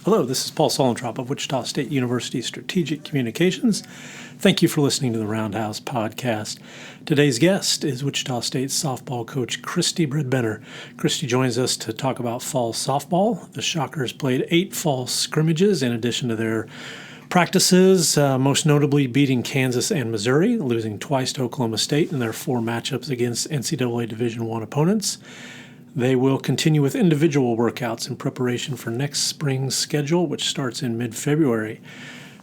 Hello, this is Paul Solentrop of Wichita State University Strategic Communications. Thank you for listening to the Roundhouse podcast. Today's guest is Wichita State softball coach Kristi Bredbenner. Kristi joins us to talk about fall softball. The Shockers played 8 fall scrimmages in addition to their practices, most notably beating Kansas and Missouri, losing twice to Oklahoma State in their 4 matchups against NCAA Division I opponents. They will continue with individual workouts in preparation for next spring's schedule, which starts in mid-February.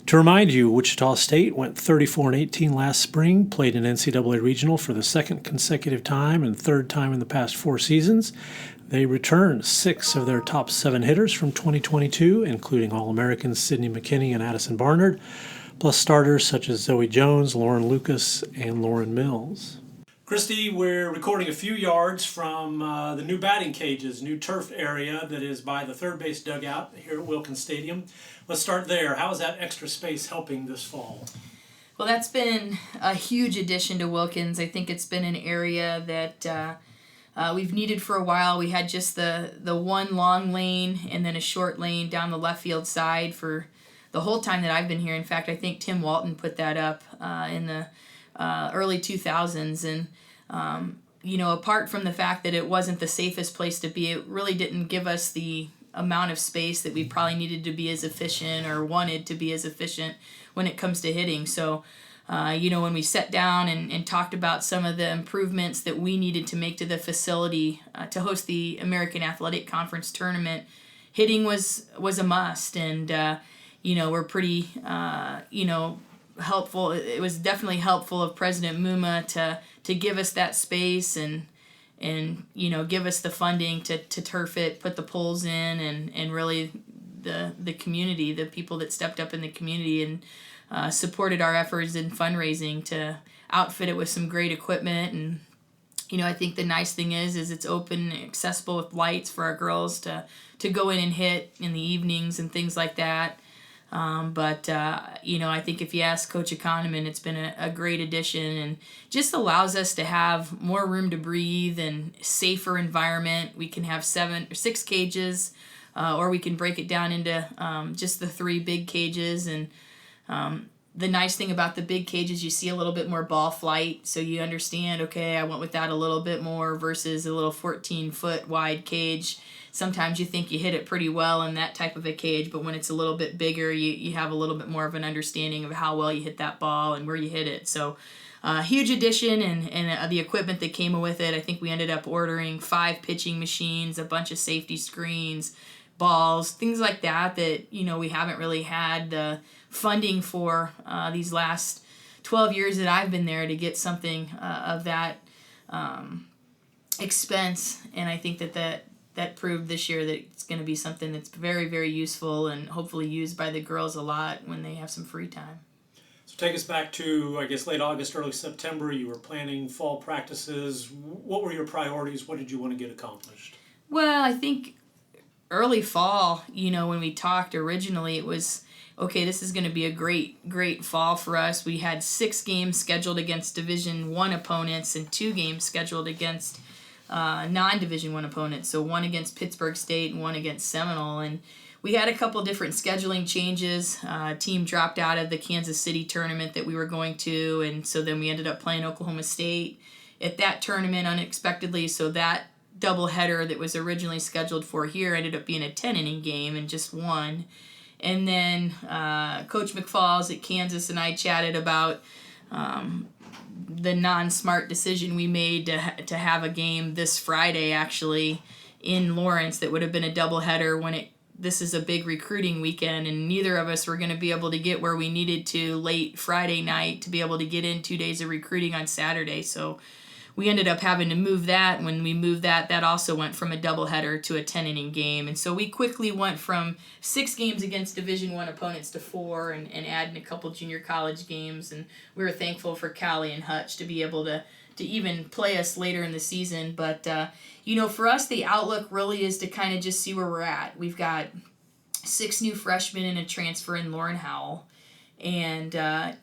To remind you, Wichita State went 34-18 last spring, played an NCAA regional for the second consecutive time and third time in the past 4 seasons. They returned 6 of their top 7 hitters from 2022, including All-Americans Sydney McKinney and Addison Barnard, plus starters such as Zoe Jones, Lauren Lucas, and Lauren Mills. Kristi, we're recording a few yards from the new batting cages, new turf area that is by the third base dugout here at Wilkins Stadium. Let's start there. How is that extra space helping this fall? Well, that's been a huge addition to Wilkins. I think it's been an area that we've needed for a while. We had just the one long lane and then a short lane down the left field side for the whole time that I've been here. In fact, I think Tim Walton put that up in the early 2000s, and apart from the fact that it wasn't the safest place to be, it really didn't give us the amount of space that we probably needed to be as efficient or wanted to be as efficient when it comes to hitting. So when we sat down and talked about some of the improvements that we needed to make to the facility to host the American Athletic Conference tournament, hitting was a must, and we're pretty helpful. It was definitely helpful of President Muma to give us that space and give us the funding to turf it, put the poles in, and really the community, the people that stepped up in the community and supported our efforts in fundraising to outfit it with some great equipment. And I think the nice thing is it's open and accessible with lights for our girls to go in and hit in the evenings and things like that. I think if you ask Coach Economan, it's been a great addition and just allows us to have more room to breathe and safer environment. We can have 7 or 6 cages, or we can break it down into just the 3 big cages. And the nice thing about the big cages, you see a little bit more ball flight, so you understand, okay, I went with that a little bit more versus a little 14-foot wide cage. Sometimes you think you hit it pretty well in that type of a cage, but when it's a little bit bigger, you have a little bit more of an understanding of how well you hit that ball and where you hit it. So huge addition, and the equipment that came with it. I think we ended up ordering 5 pitching machines, a bunch of safety screens, balls, things like that we haven't really had the funding for these last 12 years that I've been there to get something of that expense. And I think that proved this year that it's going to be something that's very, very useful and hopefully used by the girls a lot when they have some free time. So take us back to, I guess, late August, early September. You were planning fall practices. What were your priorities? What did you want to get accomplished? Well, I think early fall, when we talked originally, it was, okay, this is going to be a great, great fall for us. We had 6 games scheduled against Division I opponents and 2 games scheduled against non-Division I opponents, so 1 against Pittsburgh State and 1 against Seminole. And we had a couple different scheduling changes. Team dropped out of the Kansas City tournament that we were going to, and so then we ended up playing Oklahoma State at that tournament unexpectedly. So that doubleheader that was originally scheduled for here ended up being a 10-inning game and just 1. And then Coach McFalls at Kansas and I chatted about the non-smart decision we made to have a game this Friday actually in Lawrence that would have been a doubleheader when this is a big recruiting weekend, and neither of us were going to be able to get where we needed to late Friday night to be able to get in 2 days of recruiting on Saturday. So we ended up having to move that. When we moved that also went from a doubleheader to a 10-inning game. And so we quickly went from 6 games against Division I opponents to 4 and adding a couple junior college games. And we were thankful for Callie and Hutch to be able to even play us later in the season. But, for us, the outlook really is to kind of just see where we're at. We've got 6 new freshmen and a transfer in Lauren Howell. And,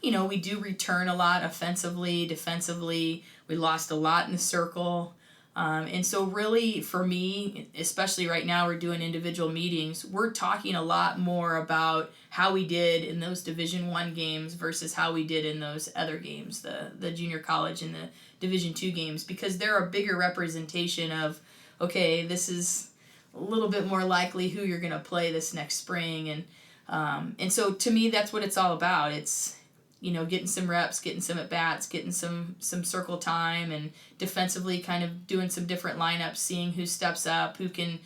we do return a lot offensively, defensively. We lost a lot in the circle. And so really for me, especially right now, we're doing individual meetings. We're talking a lot more about how we did in those Division I games versus how we did in those other games, the junior college and the Division II games, because they're a bigger representation of, okay, this is a little bit more likely who you're going to play this next spring. And so to me, that's what it's all about. It's, getting some reps, getting some at-bats, getting some circle time, and defensively kind of doing some different lineups, seeing who steps up, who can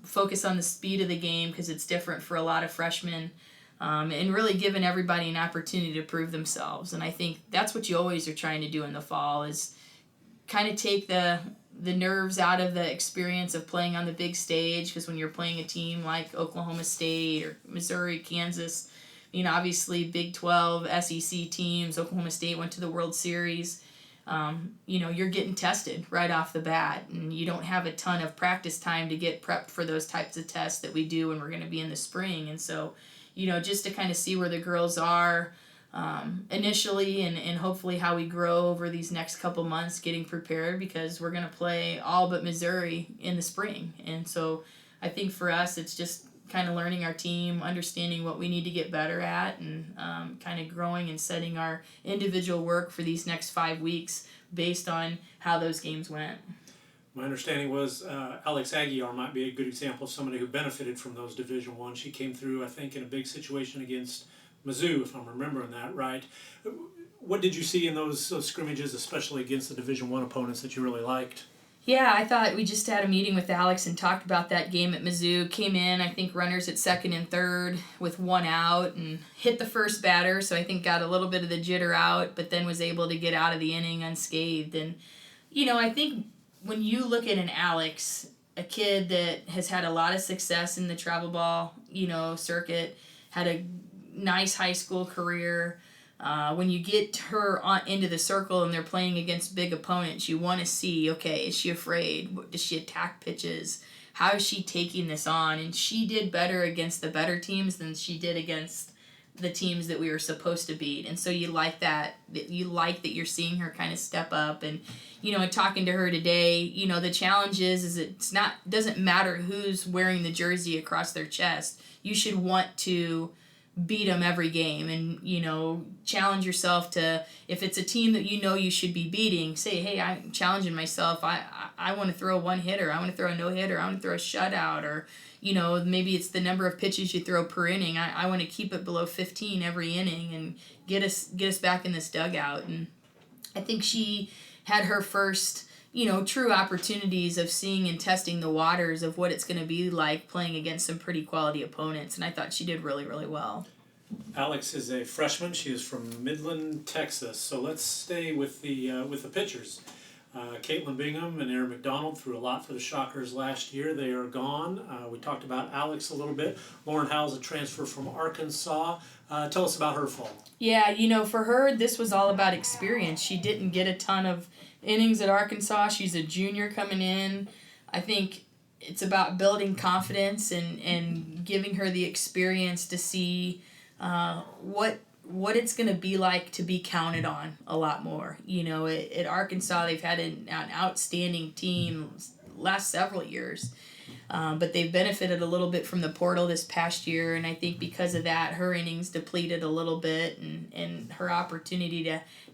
focus on the speed of the game because it's different for a lot of freshmen, and really giving everybody an opportunity to prove themselves. And I think that's what you always are trying to do in the fall, is kind of take the nerves out of the experience of playing on the big stage, because when you're playing a team like Oklahoma State or Missouri, Kansas, obviously Big 12, SEC teams, Oklahoma State went to the World Series, you're getting tested right off the bat, and you don't have a ton of practice time to get prepped for those types of tests that we do when we're going to be in the spring. And so, just to kind of see where the girls are initially, and hopefully how we grow over these next couple months getting prepared, because we're going to play all but Missouri in the spring. And so I think for us, it's just kind of learning our team, understanding what we need to get better at, and kind of growing and setting our individual work for these next 5 weeks based on how those games went. My understanding was Alex Aguilar might be a good example of somebody who benefited from those Division I. She came through, I think, in a big situation against Mizzou, if I'm remembering that right. What did you see in those scrimmages, especially against the Division I opponents, that you really liked? Yeah, I thought we just had a meeting with Alex and talked about that game at Mizzou. Came in, I think, runners at second and third with one out, and hit the first batter, so I think got a little bit of the jitter out, but then was able to get out of the inning unscathed. And, I think when you look at an Alex, a kid that has had a lot of success in the travel ball, circuit, had a nice high school career. When you get her into the circle and they're playing against big opponents, you want to see, okay, is she afraid? Does she attack pitches? How is she taking this on? And she did better against the better teams than she did against the teams that we were supposed to beat. And so you like that. You like that you're seeing her kind of step up. And, and talking to her today, the challenge is doesn't matter who's wearing the jersey across their chest. You should want to beat them every game, and challenge yourself to, if it's a team that you should be beating, say, hey, I'm challenging myself. I want to throw a one-hitter, I want to throw a no-hitter, I want to throw a shutout, or maybe it's the number of pitches you throw per inning. I want to keep it below 15 every inning and get us back in this dugout. And I think she had her first true opportunities of seeing and testing the waters of what it's going to be like playing against some pretty quality opponents, and I thought she did really, really well. Alex is a freshman. She is from Midland, Texas. So let's stay with the pitchers. Caitlin Bingham and Aaron McDonald threw a lot for the Shockers last year. They are gone. We talked about Alex a little bit. Lauren Howell is a transfer from Arkansas. Tell us about her fall. Yeah, for her, this was all about experience. She didn't get a ton of innings at Arkansas. She's a junior coming in. I think it's about building confidence and giving her the experience to see what it's going to be like to be counted on a lot more. At Arkansas, they've had an outstanding team last several years, but they've benefited a little bit from the portal this past year, and I think because of that, her innings depleted a little bit, and her opportunity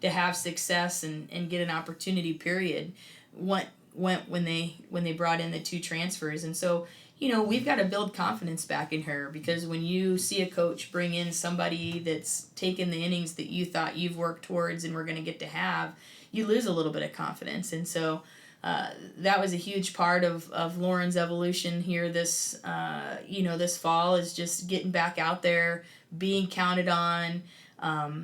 to have success and get an opportunity period went when they brought in the two transfers. And so we've got to build confidence back in her, because when you see a coach bring in somebody that's taken the innings that you thought you've worked towards and we're going to get to have, you lose a little bit of confidence. And so that was a huge part of Lauren's evolution here this fall, is just getting back out there, being counted on.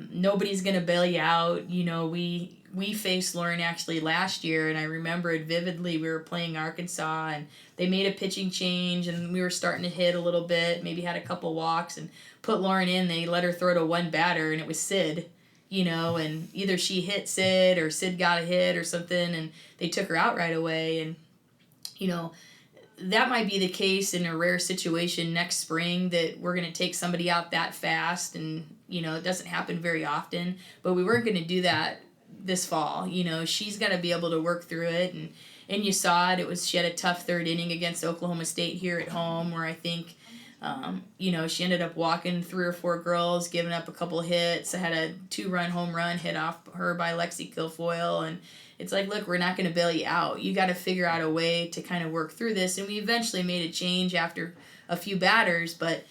Nobody's going to bail you out. We faced Lauren actually last year, and I remember it vividly. We were playing Arkansas, and they made a pitching change, and we were starting to hit a little bit, maybe had a couple walks, and put Lauren in. They let her throw to one batter, and it was Sid, and either she hit Sid or Sid got a hit or something, and they took her out right away. And, that might be the case in a rare situation next spring, that we're going to take somebody out that fast, and, it doesn't happen very often, but we weren't going to do that this fall. She's got to be able to work through it and you saw it. She had a tough third inning against Oklahoma State here at home, where I think, she ended up walking 3 or 4 girls, giving up a couple hits. I had a 2-run home run hit off her by Lexi Kilfoyle, and it's like, look, we're not going to bail you out. You got to figure out a way to kind of work through this, and we eventually made a change after a few batters, but,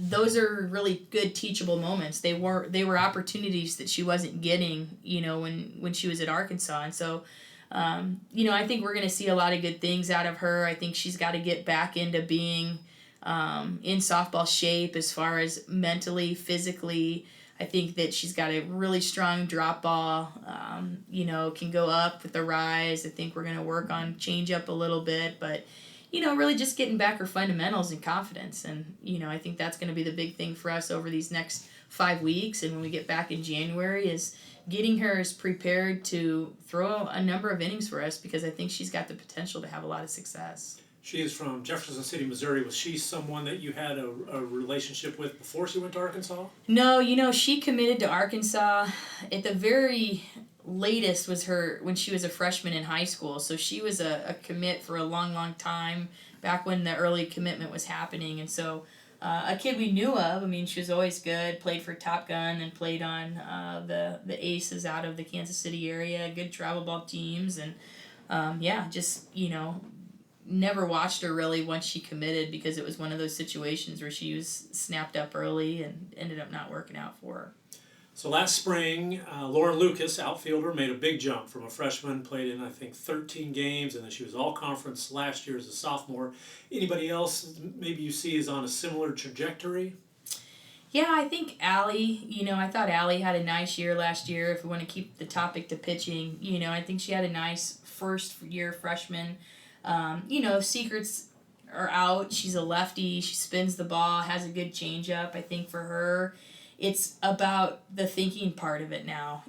those are really good teachable moments. They were opportunities that she wasn't getting, when she was at Arkansas. And so, I think we're going to see a lot of good things out of her. I think she's got to get back into being in softball shape as far as mentally, physically. I think that she's got a really strong drop ball, can go up with the rise. I think we're going to work on change up a little bit, but really just getting back her fundamentals and confidence. And, I think that's going to be the big thing for us over these next 5 weeks. And when we get back in January is getting her as prepared to throw a number of innings for us, because I think she's got the potential to have a lot of success. She is from Jefferson City, Missouri. Was she someone that you had a relationship with before she went to Arkansas? No, she committed to Arkansas at the very latest was when she was a freshman in high school. So she was a commit for a long, long time, back when the early commitment was happening. And so a kid we knew of. I mean, she was always good, played for Top Gun and played on the Aces out of the Kansas City area, good travel ball teams. And never watched her really once she committed, because it was one of those situations where she was snapped up early and ended up not working out for her. So last spring, Lauren Lucas, outfielder, made a big jump from a freshman, played in, I think, 13 games, and then she was all-conference last year as a sophomore. Anybody else maybe you see is on a similar trajectory? Yeah, I think Allie, I thought Allie had a nice year last year. If we want to keep the topic to pitching, I think she had a nice first-year freshman. Secrets are out. She's a lefty. She spins the ball, has a good changeup. I think for her, it's about the thinking part of it now.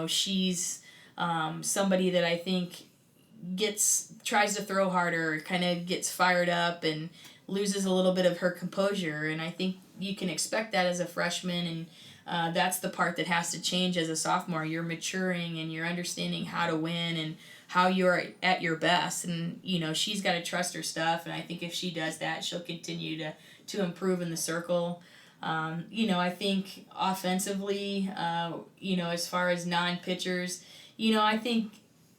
She's somebody that I think tries to throw harder, kind of gets fired up and loses a little bit of her composure. And I think you can expect that as a freshman, and that's the part that has to change as a sophomore. You're maturing and you're understanding how to win and how you're at your best. And, she's got to trust her stuff. And I think if she does that, she'll continue to improve in the circle. I think offensively, as far as non-pitchers, I think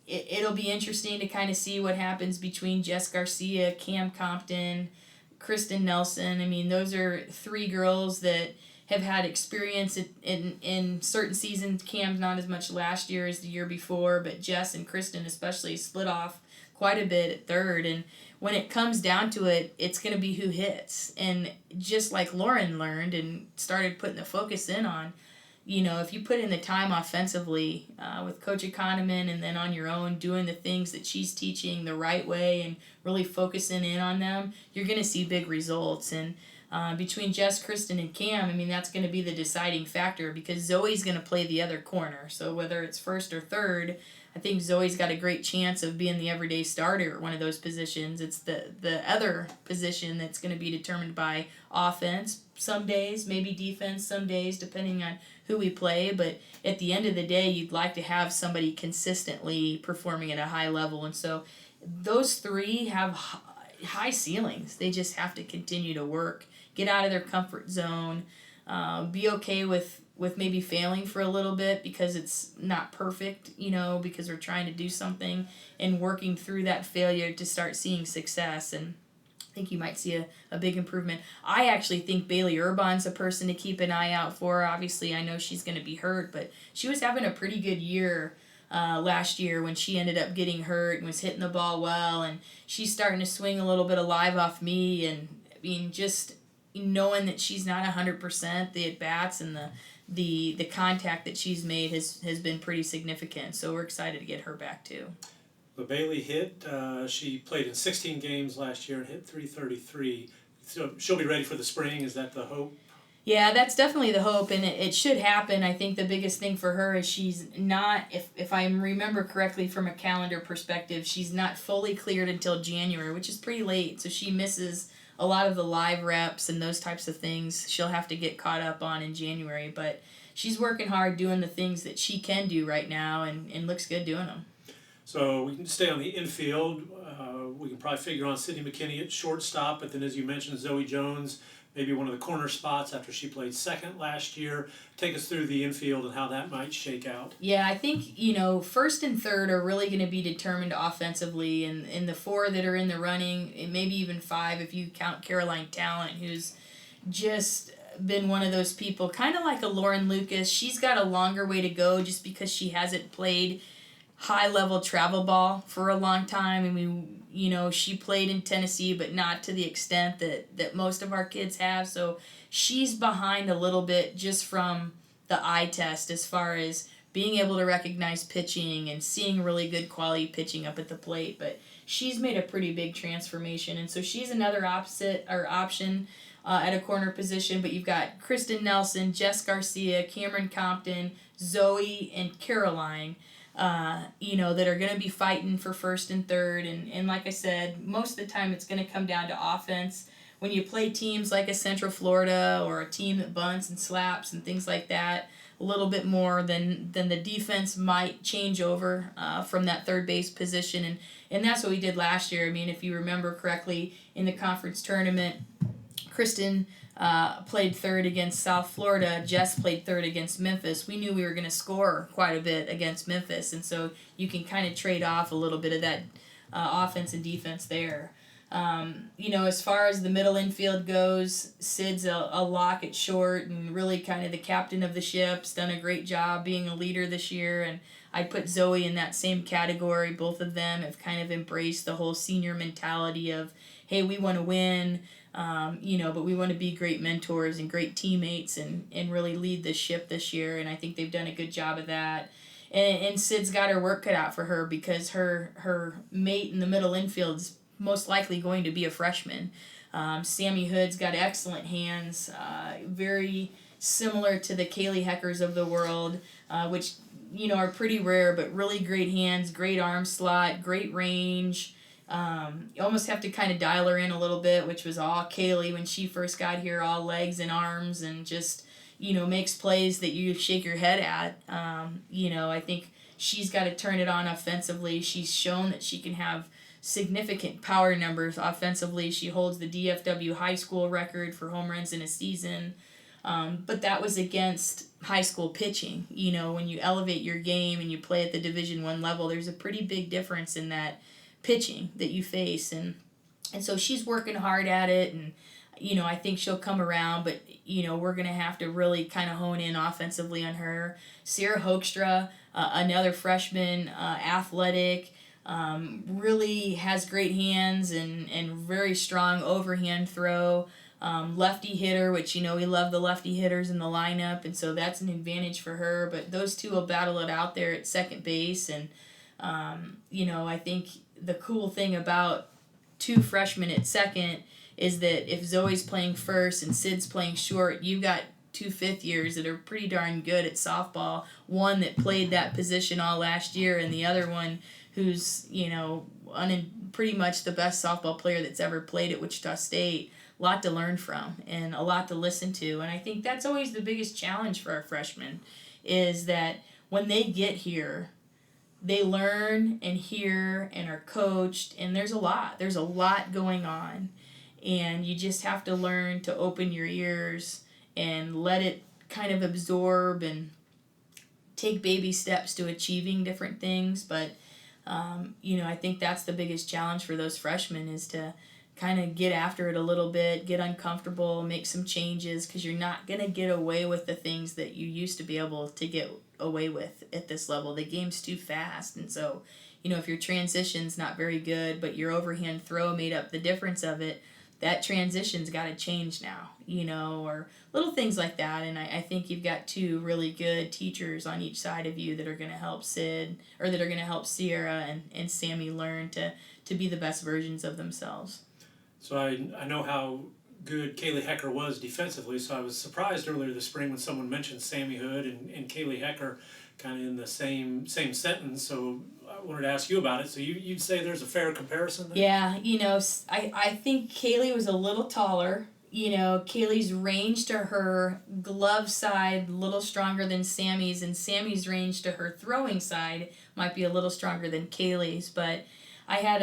it'll be interesting to kind of see what happens between Jess Garcia, Cam Compton, Kristen Nelson. I mean, those are 3 girls that have had experience in certain seasons. Cam's not as much last year as the year before, but Jess and Kristen especially split off quite a bit at third. And when it comes down to it, it's going to be who hits. And just like Lauren learned and started putting the focus in on, if you put in the time offensively with Coach Economan and then on your own doing the things that she's teaching the right way and really focusing in on them, you're going to see big results. And between Jess, Kristen, and Cam, I mean, that's going to be the deciding factor, because Zoe's going to play the other corner. So whether it's first or third, I think Zoe's got a great chance of being the everyday starter at one of those positions. It's the other position that's going to be determined by offense some days, maybe defense some days, depending on who we play. But at the end of the day, you'd like to have somebody consistently performing at a high level. And so those 3 have high ceilings. They just have to continue to work, get out of their comfort zone, be okay with maybe failing for a little bit because it's not perfect, because we're trying to do something, and working through that failure to start seeing success. And I think you might see a big improvement. I actually think Bailey Urban's a person to keep an eye out for. Obviously, I know she's going to be hurt, but she was having a pretty good year last year when she ended up getting hurt and was hitting the ball well, and she's starting to swing a little bit of live off me. And I mean, just knowing that she's not 100%, the at-bats and the contact that she's made has been pretty significant. So we're excited to get her back too. But Bailey she played in 16 games last year and hit .333. So she'll be ready for the spring. Is that the hope? Yeah, that's definitely the hope, and it should happen. I think the biggest thing for her is she's not, if I remember correctly from a calendar perspective, she's not fully cleared until January, which is pretty late. So she misses a lot of the live reps and those types of things she'll have to get caught up on in January. But she's working hard doing the things that she can do right now, and looks good doing them. So we can stay on the infield. We can probably figure on Sydney McKinney at shortstop, but then as you mentioned, Zoe Jones, maybe one of the corner spots after she played second last year. Take us through the infield and how that might shake out. Yeah, I think, first and third are really going to be determined offensively, and the four that are in the running, and maybe even five if you count Caroline Talent, who's just been one of those people, kind of like a Lauren Lucas. She's got a longer way to go just because she hasn't played high-level travel ball for a long time. I mean, she played in Tennessee, but not to the extent that most of our kids have. So she's behind a little bit just from the eye test as far as being able to recognize pitching and seeing really good quality pitching up at the plate. But she's made a pretty big transformation, and so she's another option at a corner position. But you've got Kristen Nelson, Jess Garcia, Cameron Compton, Zoe, and Caroline, that are going to be fighting for first and third. And like I said, most of the time it's going to come down to offense. When you play teams like a Central Florida or a team that bunts and slaps and things like that, a little bit more than the defense might change over from that third base position. And that's what we did last year. I mean, if you remember correctly, in the conference tournament, Kristen played third against South Florida. Jess played third against Memphis. We knew we were going to score quite a bit against Memphis, and so you can kind of trade off a little bit of that offense and defense there. As far as the middle infield goes, Sid's a lock at short and really kind of the captain of the ship. Has done a great job being a leader this year, and I'd put Zoe in that same category. Both of them have kind of embraced the whole senior mentality of, hey, we want to win, but we want to be great mentors and great teammates and really lead the ship this year, and I think they've done a good job of that. And Sid's got her work cut out for her because her mate in the middle infield is most likely going to be a freshman. Sami Hood's got excellent hands, very similar to the Kaylee Heckers of the world, which are pretty rare, but really great hands, great arm slot, great range. You almost have to kind of dial her in a little bit, which was all Kaylee when she first got here, all legs and arms, and just, makes plays that you shake your head at. I think she's got to turn it on offensively. She's shown that she can have significant power numbers offensively. She holds the DFW high school record for home runs in a season. But that was against high school pitching. When you elevate your game and you play at the Division I level, there's a pretty big difference in that pitching that you face. And so she's working hard at it, and, I think she'll come around, but, we're going to have to really kind of hone in offensively on her. Sierra Hoekstra, another freshman, athletic, really has great hands and very strong overhand throw. Lefty hitter, which, we love the lefty hitters in the lineup, and so that's an advantage for her. But those two will battle it out there at second base. And, I think the cool thing about two freshmen at second is that if Zoe's playing first and Sid's playing short, you've got two fifth years that are pretty darn good at softball. One that played that position all last year, and the other one who's, pretty much the best softball player that's ever played at Wichita State. A lot to learn from and a lot to listen to. And I think that's always the biggest challenge for our freshmen, is that when they get here, they learn and hear and are coached, and there's a lot going on, and you just have to learn to open your ears and let it kind of absorb and take baby steps to achieving different things. But I think that's the biggest challenge for those freshmen, is to kind of get after it a little bit, get uncomfortable, make some changes, because you're not going to get away with the things that you used to be able to get away with at this level. The game's too fast, and so, if your transition's not very good, but your overhand throw made up the difference of it, that transition's got to change now, or little things like that. And I think you've got two really good teachers on each side of you that are going to help Sid, or that are going to help Sierra and Sami learn to be the best versions of themselves. So I know how good Kaylee Hecker was defensively, so I was surprised earlier this spring when someone mentioned Sami Hood and Kaylee Hecker kind of in the same sentence. So I wanted to ask you about it. So you'd say there's a fair comparison there? Yeah, I think Kaylee was a little taller, Kaylee's range to her glove side a little stronger than Sami's, and Sami's range to her throwing side might be a little stronger than Kaylee's. But I had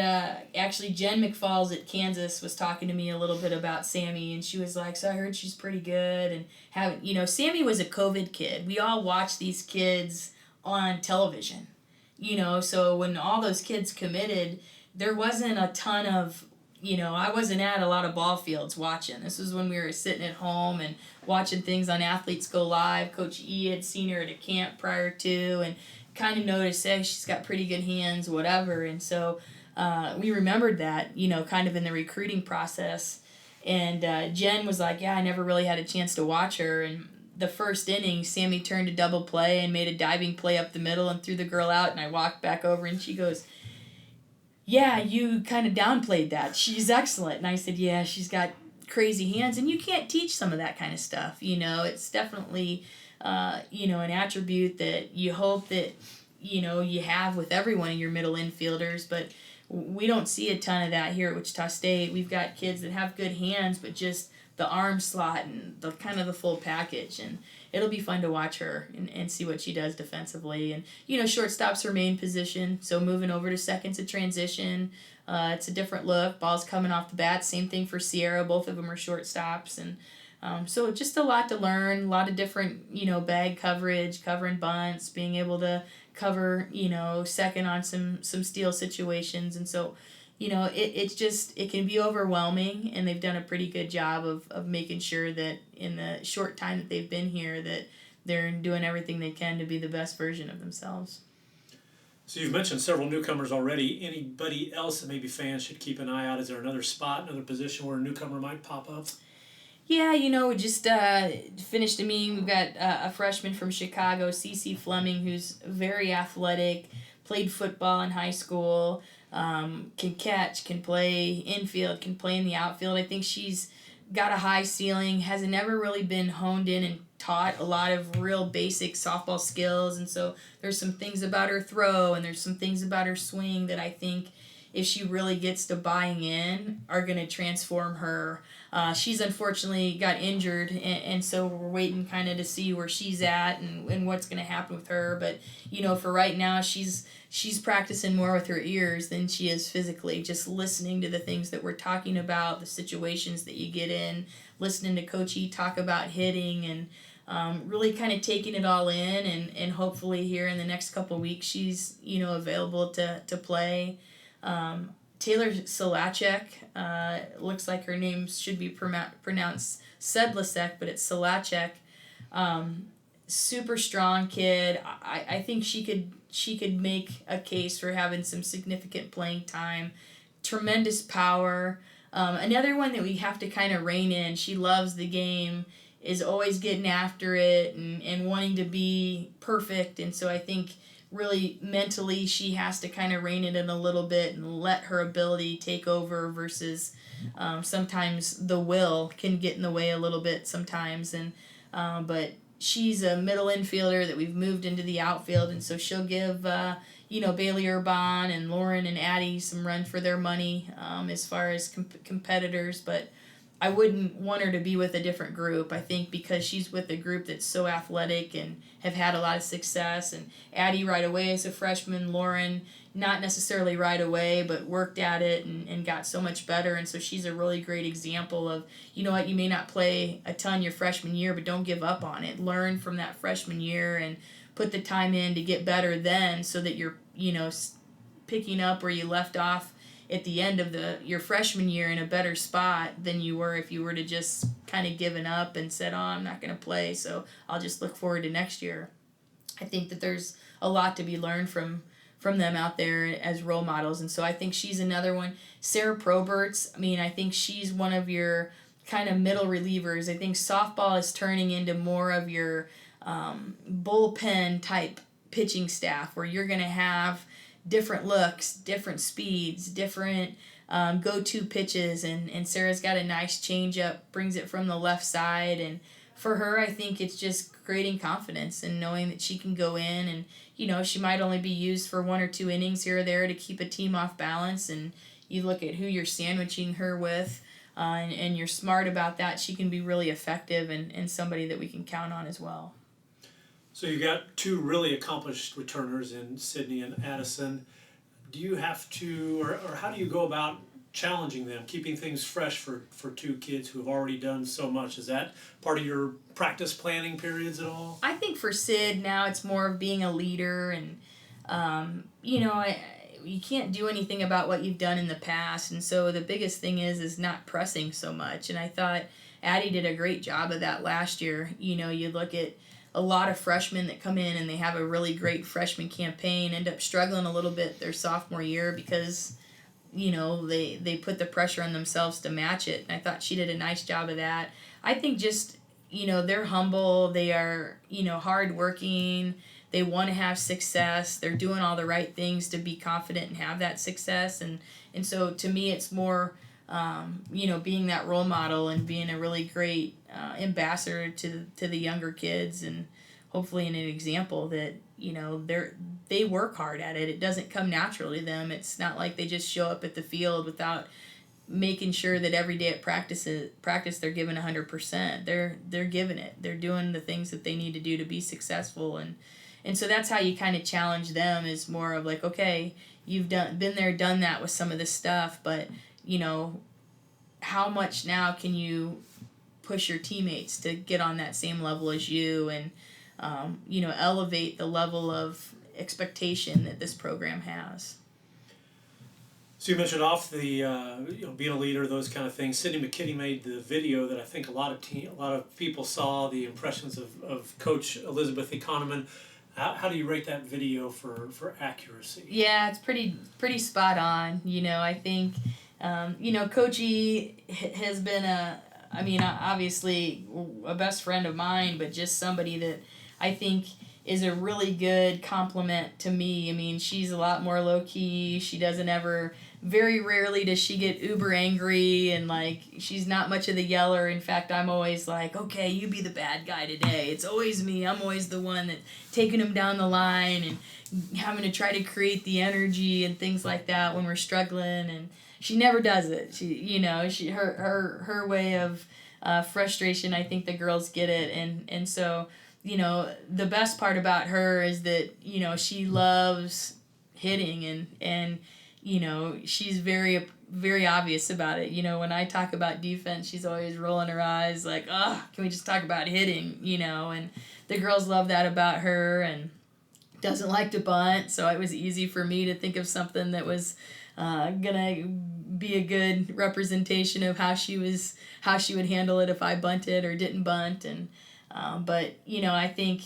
actually Jen McFalls at Kansas was talking to me a little bit about Sami, and she was like, "So I heard she's pretty good." And Sami was a COVID kid. We all watched these kids on television, So when all those kids committed, there wasn't a ton of I wasn't at a lot of ball fields watching. This was when we were sitting at home and watching things on Athletes Go Live. Coach E had seen her at a camp prior to and kind of noticed, hey, she's got pretty good hands, whatever. And so we remembered that, kind of in the recruiting process. And Jen was like, yeah, I never really had a chance to watch her. And the first inning, Sami turned a double play and made a diving play up the middle and threw the girl out. And I walked back over and she goes, yeah, you kind of downplayed that. She's excellent. And I said, yeah, she's got crazy hands. And you can't teach some of that kind of stuff. It's definitely, an attribute that you hope that, you have with every one of your middle infielders. But we don't see a ton of that here at Wichita State. We've got kids that have good hands, but just the arm slot and the kind of the full package. And it'll be fun to watch her and see what she does defensively. And, shortstop's her main position. So moving over to second's a transition. It's a different look. Ball's coming off the bat. Same thing for Sierra. Both of them are shortstops. And so just a lot to learn. A lot of different, bag coverage, covering bunts, being able to cover, second on some steal situations. And so, it can be overwhelming, and they've done a pretty good job of making sure that in the short time that they've been here that they're doing everything they can to be the best version of themselves. So you've mentioned several newcomers already. Anybody else that maybe fans should keep an eye out? Is there another spot, another position where a newcomer might pop up? Yeah, we just finished a meeting. We've got a freshman from Chicago, Cece Fleming, who's very athletic, played football in high school, can catch, can play infield, can play in the outfield. I think she's got a high ceiling, has never really been honed in and taught a lot of real basic softball skills. And so there's some things about her throw and there's some things about her swing that I think if she really gets to buying in are going to transform her. She's unfortunately got injured, and so we're waiting kind of to see where she's at and what's going to happen with her. But, for right now, she's practicing more with her ears than she is physically, just listening to the things that we're talking about, the situations that you get in, listening to Coach E talk about hitting, and really kind of taking it all in. And hopefully here in the next couple of weeks, she's, available to play. Taylor Solacek, looks like her name should be pronounced Sedlasek, but it's Solacek. Super strong kid. I think she could make a case for having some significant playing time. Tremendous power. Another one that we have to kind of rein in. She loves the game, is always getting after it and wanting to be perfect. And so I think really mentally she has to kind of rein it in a little bit and let her ability take over versus sometimes the will can get in the way a little bit sometimes. And but she's a middle infielder that we've moved into the outfield, and so she'll give Bailey Urbon and Lauren and Addie some run for their money as far as competitors. But I wouldn't want her to be with a different group. I think because she's with a group that's so athletic and have had a lot of success. And Addie right away as a freshman, Lauren not necessarily right away, but worked at it and got so much better. And so she's a really great example of, you may not play a ton your freshman year, but don't give up on it. Learn from that freshman year and put the time in to get better then so that you're, picking up where you left off at the end of your freshman year in a better spot than you were if you were to just kind of given up and said, oh, I'm not going to play, so I'll just look forward to next year. I think that there's a lot to be learned from them out there as role models, and so I think she's another one. Sarah Proberts, I think she's one of your kind of middle relievers. I think softball is turning into more of your bullpen type pitching staff where you're going to have different looks, different speeds, different go-to pitches, and Sarah's got a nice changeup, brings it from the left side, and for her, I think it's just creating confidence and knowing that she can go in and, she might only be used for 1 or 2 innings here or there to keep a team off balance, and you look at who you're sandwiching her with. and you're smart about that, she can be really effective and somebody that we can count on as well. So you got two really accomplished returners in Sydney and Addison. Do you have to, or how do you go about challenging them, keeping things fresh for two kids who have already done so much? Is that part of your practice planning periods at all? I think for Sid now it's more of being a leader, and you can't do anything about what you've done in the past, and so the biggest thing is not pressing so much. And I thought Addie did a great job of that last year. You look at a lot of freshmen that come in and they have a really great freshman campaign, end up struggling a little bit their sophomore year because they put the pressure on themselves to match it. And I thought she did a nice job of that. I think just they're humble, they are hardworking, they want to have success, they're doing all the right things to be confident and have that success. And so to me it's more being that role model and being a really great ambassador to the younger kids, and hopefully an example that they work hard at it. It doesn't come naturally to them. It's not like they just show up at the field without making sure that every day at practice they're giving 100%. They're giving it. They're doing the things that they need to do to be successful, and so that's how you kind of challenge them, is more of like, okay, you've been there, done that with some of this stuff, but how much now can you push your teammates to get on that same level as you, and elevate the level of expectation that this program has. So you mentioned off the being a leader, those kind of things. Sydney McKinney made the video that I think a lot of people saw, the impressions of Coach Elizabeth Economan. How do you rate that video for accuracy? Yeah, it's pretty spot on. I think Coach E has been obviously a best friend of mine, but just somebody that I think is a really good compliment to me. I mean, she's a lot more low-key. She doesn't ever, very rarely does she get uber angry, and she's not much of the yeller. In fact, I'm always like, okay, you be the bad guy today. It's always me. I'm always the one that's taking him down the line and having to try to create the energy and things like that when we're struggling, and she never does it. Her way of frustration, I think the girls get it, and so the best part about her is that she loves hitting, and she's very, very obvious about it. When I talk about defense, she's always rolling her eyes like, oh, can we just talk about hitting? And the girls love that about her, and doesn't like to bunt, so it was easy for me to think of something that was gonna be a good representation of how she would handle it if I bunted or didn't bunt. And but I think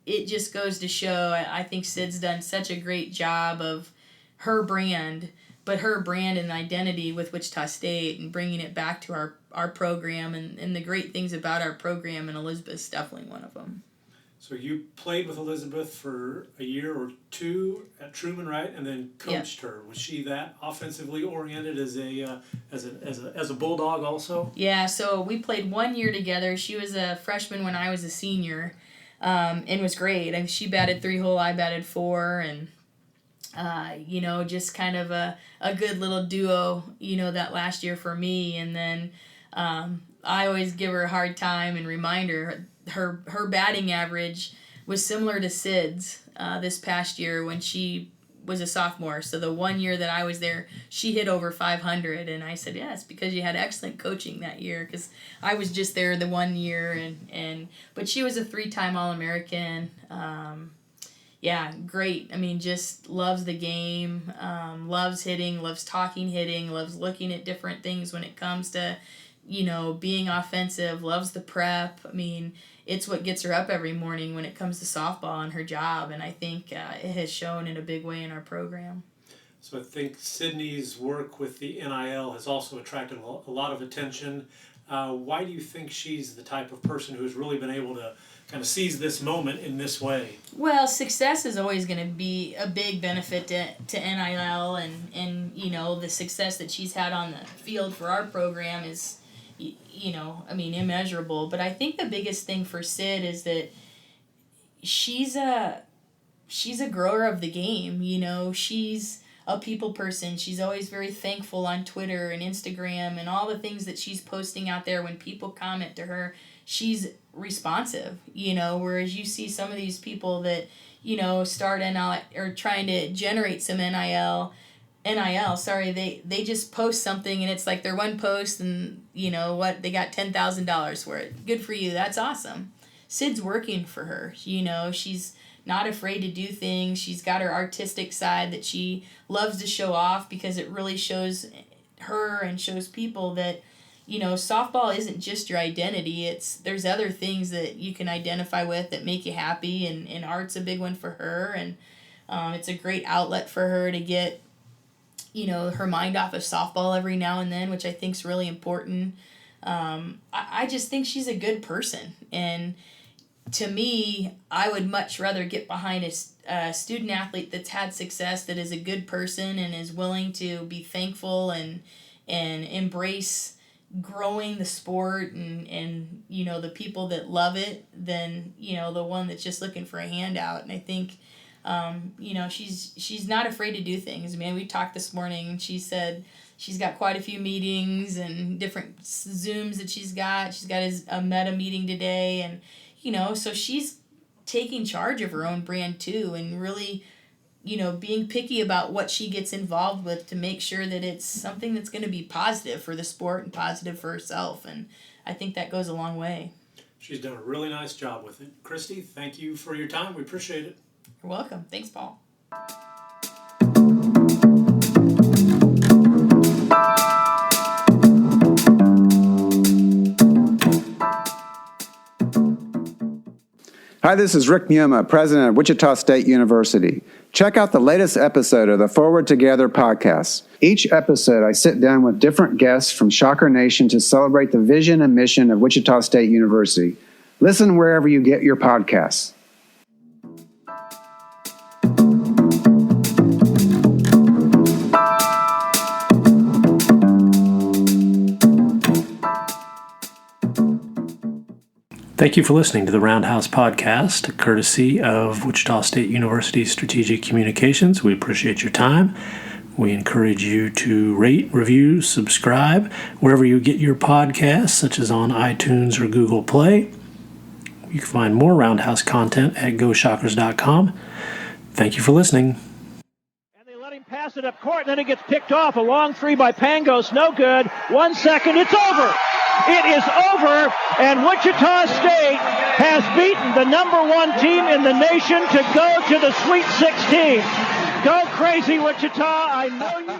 it just goes to show, I think Sid's done such a great job of her brand, but her brand and identity with Wichita State, and bringing it back to our program, and the great things about our program, and Elizabeth's definitely one of them. So you played with Elizabeth for a year or two at Truman, right? And then coached her. Was she that offensively oriented as a Bulldog also? Yeah, so we played 1 year together. She was a freshman when I was a senior, and was great. I mean, she batted 3-hole, I batted 4, and just kind of a good little duo, that last year for me. And then I always give her a hard time and remind her batting average was similar to Sid's this past year when she was a sophomore. So the 1 year that I was there, she hit over 500, and I said, yeah, it's because you had excellent coaching that year, because I was just there the 1 year, but she was a 3-time All-American. Yeah, great. I mean, just loves the game, loves hitting, loves talking hitting, loves looking at different things when it comes to, being offensive, loves the prep. I mean, it's what gets her up every morning when it comes to softball and her job, and I think it has shown in a big way in our program. So I think Sydney's work with the NIL has also attracted a lot of attention. Why do you think she's the type of person who's really been able to kind of seize this moment in this way? Well, success is always going to be a big benefit to NIL, and the success that she's had on the field for our program is, immeasurable. But I think the biggest thing for Sid is that she's a grower of the game. She's a people person. She's always very thankful on Twitter and Instagram and all the things that she's posting out there. When people comment to her, she's responsive, whereas you see some of these people that, start NIL or trying to generate some NIL, they just post something and it's like their one post and they got $10,000 for it. Good for you. That's awesome. Sid's working for her. She's not afraid to do things. She's got her artistic side that she loves to show off because it really shows her and shows people that, softball isn't just your identity. There's other things that you can identify with that make you happy, and art's a big one for her, and it's a great outlet for her to get, her mind off of softball every now and then, which I think is really important. I just think she's a good person, and to me, I would much rather get behind a student athlete that's had success, that is a good person and is willing to be thankful and embrace growing the sport and the people that love it, than the one that's just looking for a handout. And I think she's not afraid to do things. Man, we talked this morning and she said she's got quite a few meetings and different Zooms that she's got. She's got a meta meeting today, and so she's taking charge of her own brand too, and really, being picky about what she gets involved with to make sure that it's something that's going to be positive for the sport and positive for herself. And I think that goes a long way. She's done a really nice job with it. Kristi, thank you for your time. We appreciate it. You're welcome. Thanks, Paul. Hi, this is Rick Muma, president of Wichita State University. Check out the latest episode of the Forward Together podcast. Each episode, I sit down with different guests from Shocker Nation to celebrate the vision and mission of Wichita State University. Listen wherever you get your podcasts. Thank you for listening to the Roundhouse podcast, courtesy of Wichita State University Strategic Communications. We appreciate your time. We encourage you to rate, review, subscribe wherever you get your podcasts, such as on iTunes or Google Play. You can find more Roundhouse content at GoShockers.com. Thank you for listening. And they let him pass it up court, and then it gets picked off. A long three by Pangos, no good. 1 second, it's over. It is over, and Wichita State has beaten the #1 team in the nation to go to the Sweet 16. Go crazy, Wichita. I know you.